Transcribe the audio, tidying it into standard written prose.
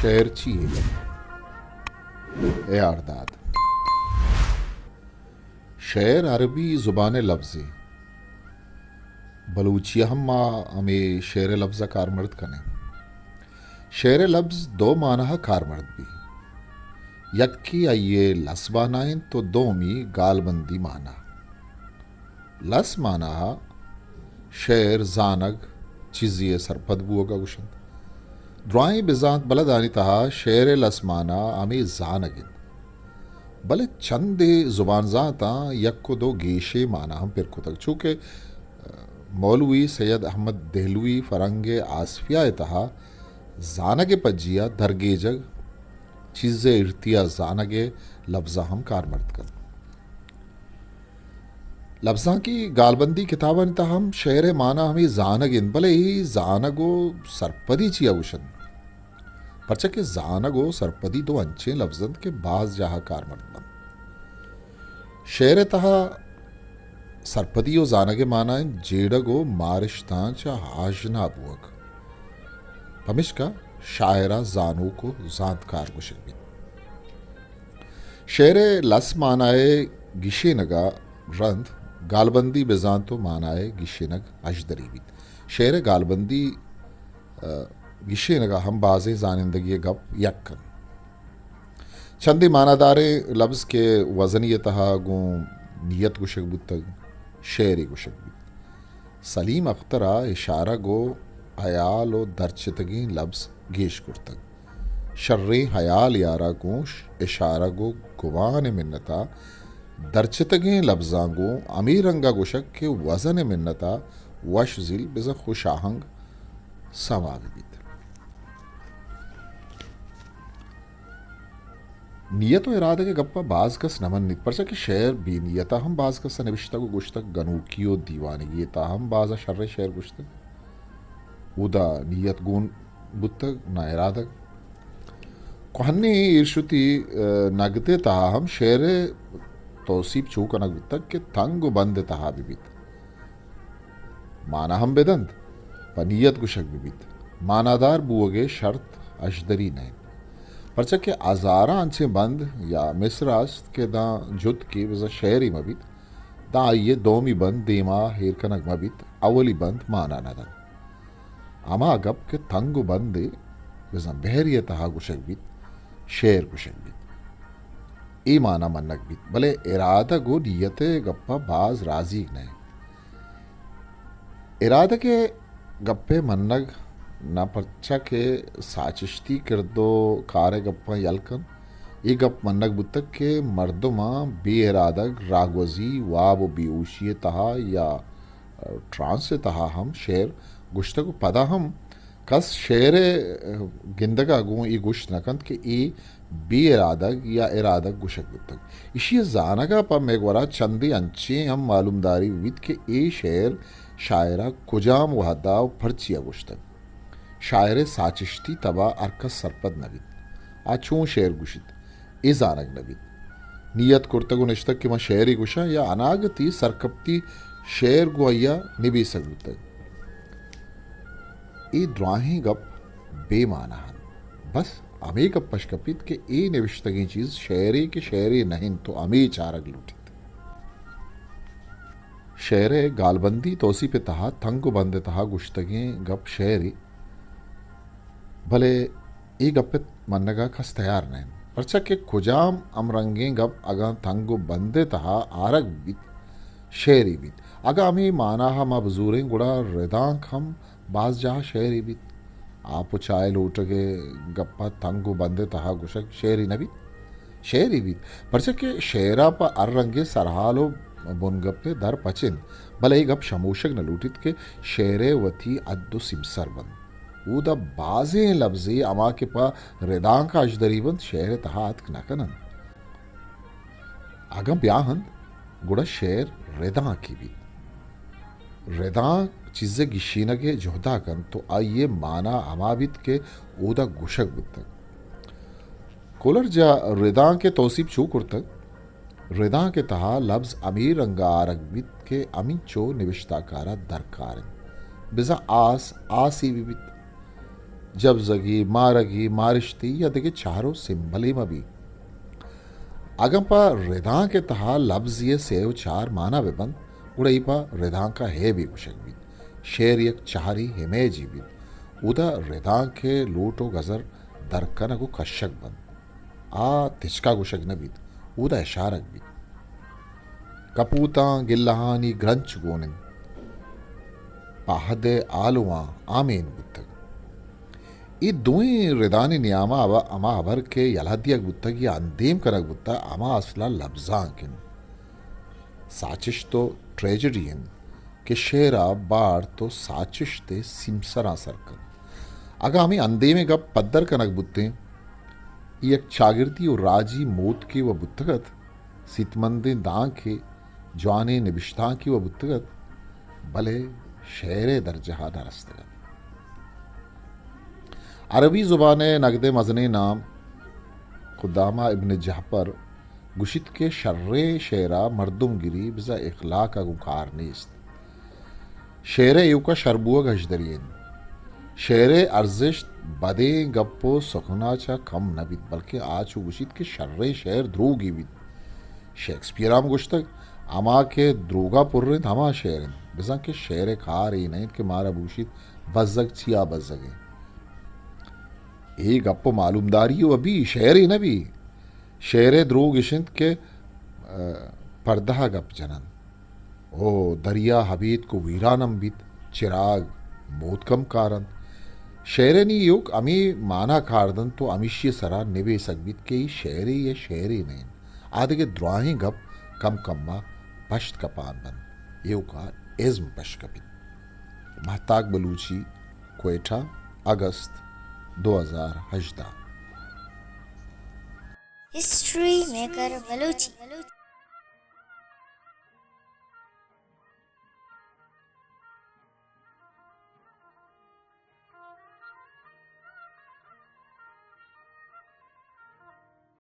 şairçi ए आर्दाद शेर अरबी ज़ुबान लफ्ज़ी बलूचिया हम हमें शेर लफ्ज़ कारमर्द कने शेर लफ्ज़ दो माना कारमर्द भी यक्की आइए लस बानाएं तो दोमी गालबंदी माना लस माना शेर जानग चीज़िए सरपद बुआ गुशन ड्राई बिजात बलदानी तहा शेर लसमाना हमें जानगिन भले चंदे ज़ुबान ज़ाता यक्को दो गेशे माना हम फिर कुतक चूँकि मौलवी सैयद अहमद दहलवी फ़रंगे आसफिया तहा जानगे पज्जिया दरगेजग चीज़े इर्तिया जानगे लफ्ज़ा हम कारमर्द कर लफ्ज़ा की गालबंदी किताबन तहम शेर माना हमें जानगिन भले ही जानगो सरपदी चिया उशन परचा के जानगो सरपदी दो अंचे लफ्ज़न के बाज जहा कारमर्द बन शेर तहा सरपदी ओ जानगे माना जेडगो मारिश्ता चा हाजना बुअक पमिश का शायरा जानू को जानकार गुशबी शेर लस मानाए गिशे नगा रंध गालबंदी बेजान मानाए गिशेनग अजदरी भी शेर गालबंदी गिशेनगा हम बाज़े जानिंदगी गप यक्कन चंदी मानादारे लफ्ज़ के वज़नियतहा गो नियत गुशक बुतग शेरी गुशक भी सलीम अख्तरा इशारा गो हयाल व दरचितगी लफ्ज़ गेश गुर्तग शर्रे हयाल यारा गोश इशारा गो गुवान मिन्नता दरचितगे लफ्ज़ांगो अमीरंगा गुशक के वज़न मिन्नता वश जिल बिज़ खुशाहंग समावित नियत व इरादे के गप्पा बाज कस नमन नित परचा कि शेर भी नियता हम बाज कस निविश्ता को गुश्तक गनूकियो दीवानगी हम बाजा शर्रे शेर गुश्तक उदा नियत गुण बुतक ना इरादक कोहन्ने इर्शुती नगते ता हम शेर तौसीब चूक नग बुतक के तंग बंद तहा बिबित माना हम बेदंत पनीयत गुशक बिबित मानादार बुअगे शर्त अशदरी नहीं परचा के आज़ारा अंचे बंद या मिसरास्त के दा जुत की वज़ा शहरी मबित दा आइए दोमी बंद देमा हेर कनक मबित अवली बंद माना नदन अमा गप के तंगु बंद वज़ा बहरिय तहा गुशक बित शेर गुशक बित ई माना मन्नक बित भले इरादा गो नियते गप्पा बाज राजी नहीं इरादा के गप्पे मन्नग ना परचा के साचिश्ती किरदो कारे गप्पा यलकन ये गप मन्नग बुतक के मर्दमा बे इरादक रागवजी वाब बेऊशी तहा या ट्रांस तहा हम शेर गुश्तक पदा हम कस शेर गिंदगा गो ये गुश्त नकंत के ए बे इरादक या इरादक गुशक बुतक इसी जानगा पर मेगवरा चंदी अंचे हम मालूमदारी विद के ए शेर शायरा कुजाम वहदा फर्चिया गुश्तक शायर साचिश्ती तबा अरकस सरपद नबित आचूं शेर गुशित ए जानक नबित नियत कुर्तगु निश्तक कि मां शेरी गुशा या अनागती सरकप्ती शेर गुया निबी सगुतक ए द्राही गप बेमाना हन बस अमे गप पशकपित के ए निविश्तगी चीज शेरी के शेरी नहीं तो अमे चारग लूटित शेरे गालबंदी तोसी पे तहा तंगु बंदे तहा गुश्तगी गप शेरी भले ए गप्पे मन्नगा खस तैयार नहीं परचा के खुजाम अमरंगे गप अगा तंगु बंदे तहा आरग बीत शेरी बीत अगा अमी माना हम अबजूरें गुड़ा रिदांक हम बाज जहा शेरी बीत आप चाय लूट के गप्पा तंगु बंदे तहा गुशक शेरी नबी शेरी बीत परचा के शेरा पर अर रंगे सरहालो बुन गप्पे दर पचिन भले ही गप शमूशक न लूटित के शेरे वती अद्दु सिमसर बंद ऊदा बाजे लफ्ज़ी अमा के पा रिदां का अजदरीबंद शेर तहात नकनन अगम ब्याहन गुड़ा शेर रिदां की भी रिदां चीज़े गिशीना के जोहदा कन तो आइए माना अमाबित के ऊदा गुशक बुतक कोलर जा रिदां के तौसीब चू कुर्तक रिदां के तहा लफ्ज़ अमीर रंगा आरगबित के अमीन चो निविश्ताकारा दरकार बिजा आस आसी बिबित जब जगी मारगी मारिश्ती या देखे चारों सिंबली में भी अगम पा रिदा के तहा लफ्ज ये सेव चार माना बेबंद उड़ई पा रिदा का है भी कुशक भी शेर यक चारी हिमे जीवित उदा रिदा के लूटो गजर दरकन को कशक बंद आ तिचका कुशक न बीत उदा इशारक बीत कपूता गिल्लहानी ग्रंच गोनिन पाहदे आलुआ आमीन बुतक ಈ ದುಯಿ ರಿದಾನಿ ನಿಯಾಮ ಅವ ಅಮ ಅಬರ್ಕೆ ಯಲಹದಿಯಗ್ ಬುತ್ತಗಿ ಅಂದೇಮ್ ಕರಗ್ ಬುತ್ತ ಅಮ ಅಸ್ಲ ಲಬ್ಜಾ ಅಂಕಿನ್ साचिश तो ट्रेजेडी इन के शेरा बार तो साचिश ते सिमसरा सरकन अगा हमें अंदे में गप पद्दर कनक बुत्ते एक शागिर्दी और राजी मौत की व बुत्तगत सितमंदे दां के जवाने निबिश्ता की व बुत्तगत भले शेरे दरजहा दरस्तगत अरबी ज़ुबान नगद मजने नाम खुदामा इब्न जहपर गुशित के शर्रे शेरा मर्दुमगिरी बिजा इखला का गुकार नीस्त शेरे यू का शरबुआ गशदरियन शेरे अर्जिश बदे गप्पो सखनाचा कम नबित बल्कि आज गुशित के शर्रे शेर ध्रुगी बिद शेक्सपियराम गुश्तक अमा के द्रोगा पुर्रिन हमा शेरन बिजा के शेरे खार ही नहीं के मारा बूशित बजग चिया बजगे एक गप्पो मालूमदारी हो अभी शेर ही नबी शेरे द्रोग इशिंत के पर्दा गप जनन ओ दरिया हबीत को वीरानम बीत चिराग मोदकम कारण शेरनी युग अमी माना खारदन तो अमिशी सरा निवे सकबित के शेरी ये शेरी नहीं आदि के द्रोही गप कम कम्मा पश्त कपान बन ये का इज्म पश्कबित महताक बलूची क्वेटा अगस्त 2018 हिस्ट्री मेकर बलूची।